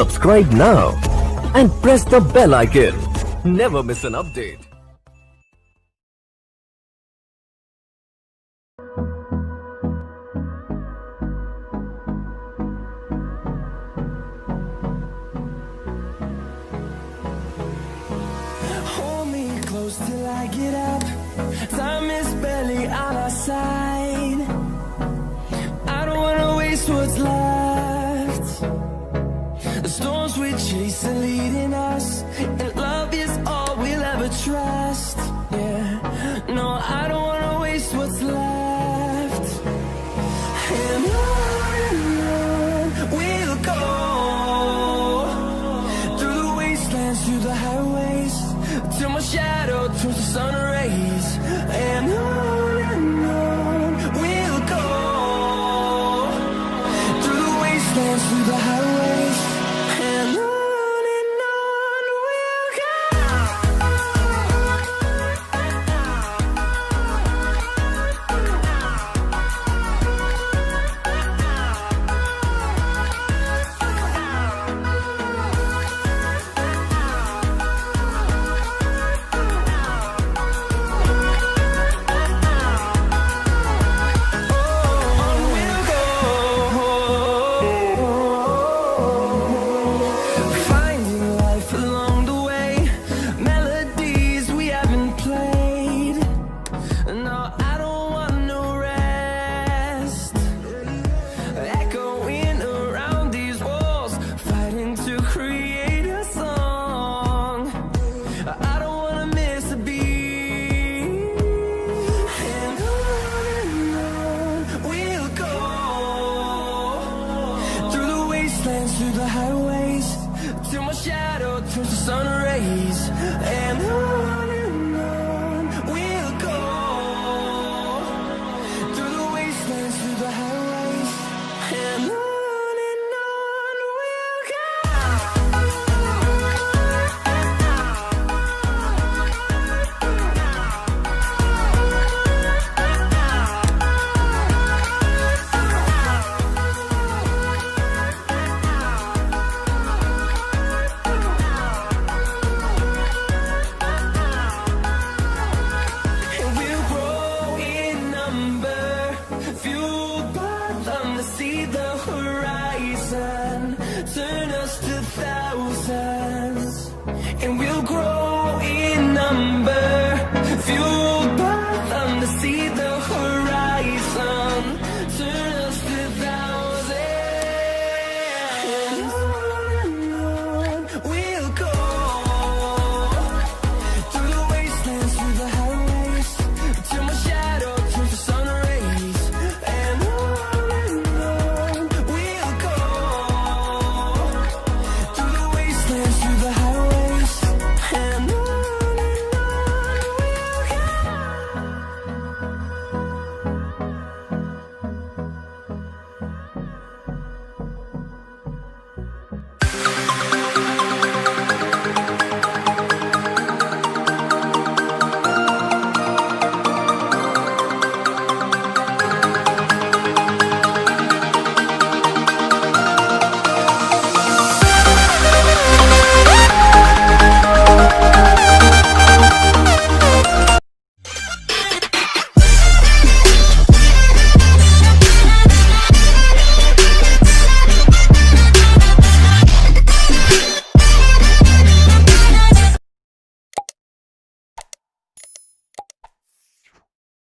Subscribe now and press the bell icon. Never miss an update. Hold me close till I get up. Time is barely on our side. I don't wanna waste what's left. The storms we chase are leading us, and love is all we'll ever trust. Yeah, no, I don't wanna waste what's left. And on we'll go, through the wastelands, through the highways, till my shadow turns to sun rays. And on we'll go, through the wastelands, through the highways, and on we'll go. Finding life along the way, melodies we haven't played. No, I don't want no rest. Echoing around these walls, fighting to create a song. I don't wanna miss a beat. And on we'll go, through the wastelands, through the highways, till my shadow turns to sun rays.